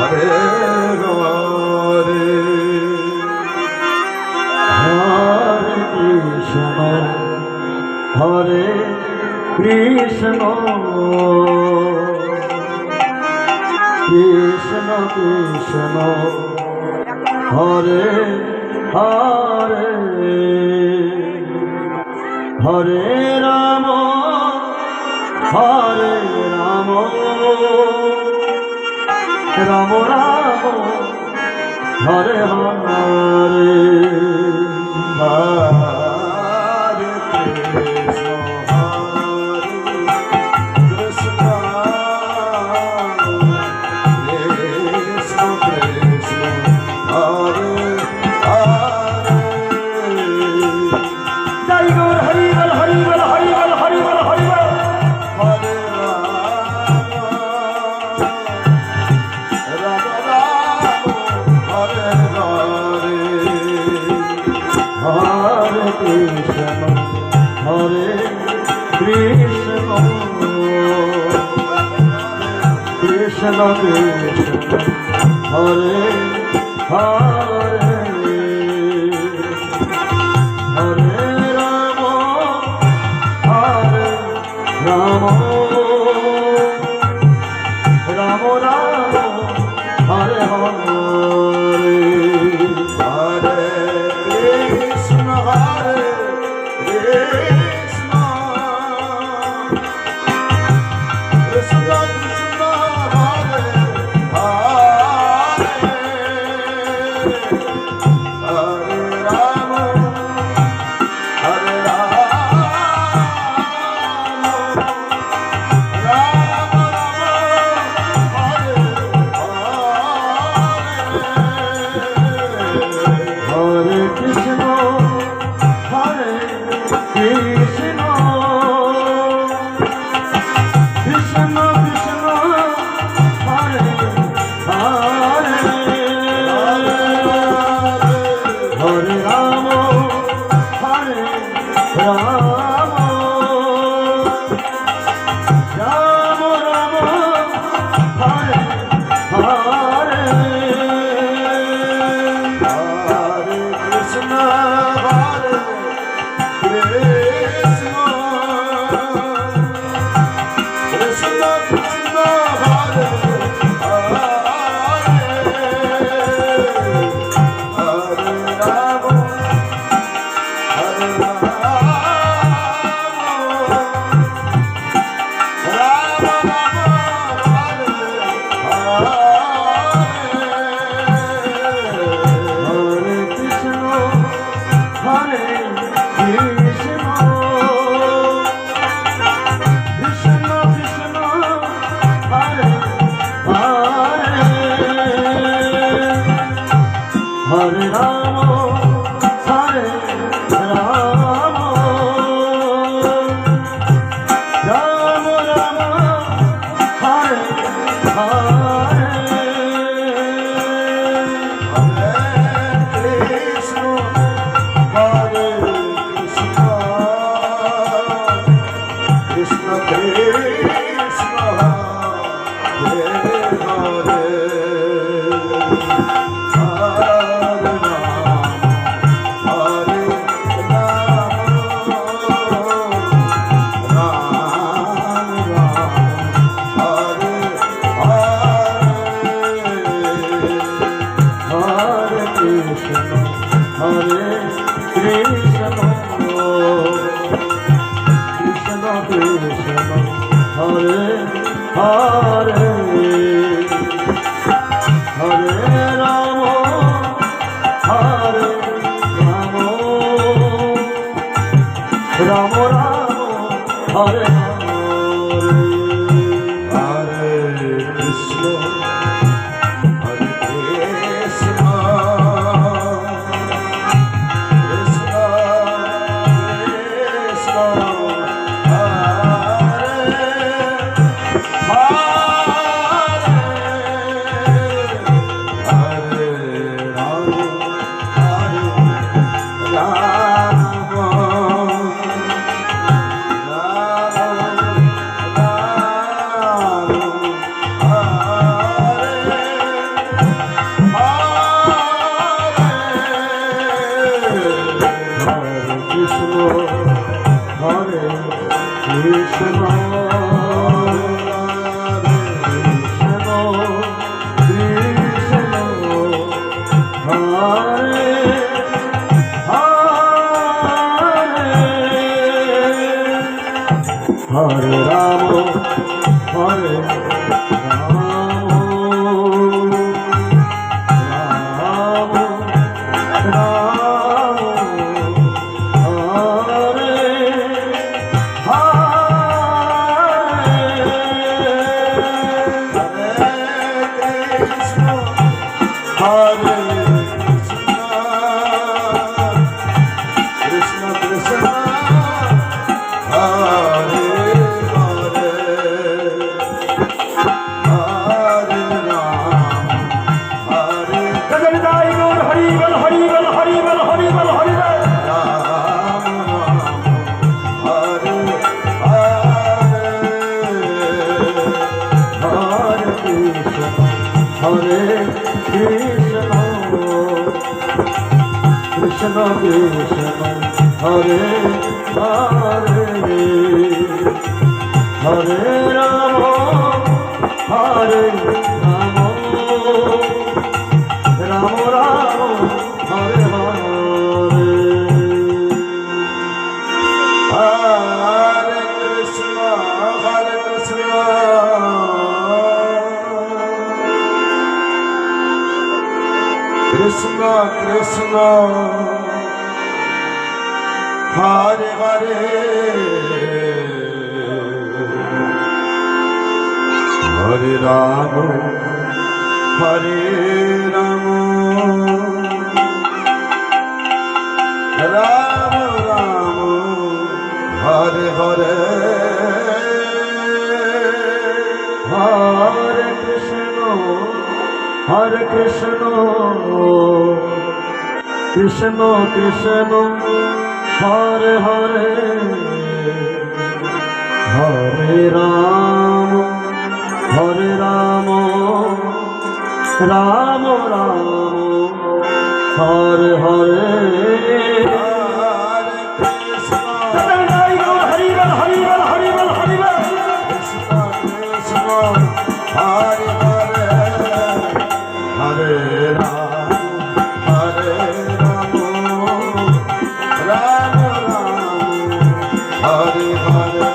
Hare Hare Krishna Krishna Krishna Hare Hare Hare Ram Hare Ram Ram Ram Hare Hare Hare Krishna Hare Krishna Krishna Krishna Hare Hare Hare Ram Hare Ram Ram Ram Hare Hare Hare Krishna Hare Krishna Krishna Krishna Hare Hare Hare Ram Hare Ram Ram Ram Hare Hare Hare Krishna Hare Krishna Krishna Krishna Hare Hare Hare Ram Hare Ram Ram Ram Hare Hare Hare Krishna Hare Krishna Krishna Krishna Hare Hare Hare Ram Hare Ram Ram Ram Hare Hare Hare Krishna Hare Krishna Krishna Krishna Hare Hare Hare Ram Hare Ram Ram Ram Hare Hare Krishna Hare Krishna Krishna Krishna Hare Hare Hare Ram Hare Ram Ram Hare Hare Krishna Hare Krishna Krishna Hare Krishna Krishna Hare Hare Hare Ram Hare Jagannath Gour Hari ball Hari ball Hari ball Hari ball Hari ball Ram Hare Hare Hare Krishna Krishna Krishna Hare Hare Hare Ram Hare Ram Ram Ram Hare Hare Hare Krishna Krishna Krishna Hare Hare Hare Ram Hare Ram Ram Ram Hare Hare Hare Krishna Krishna Krishna Hare Hare Hare Ram Ram Ram Hare Hare Hare Krishna Hari ball Hari ball Hari ball Hari ball Krishna Krishna Hare Hare Hare Ram Hare Ram Ram Ram Hare Hare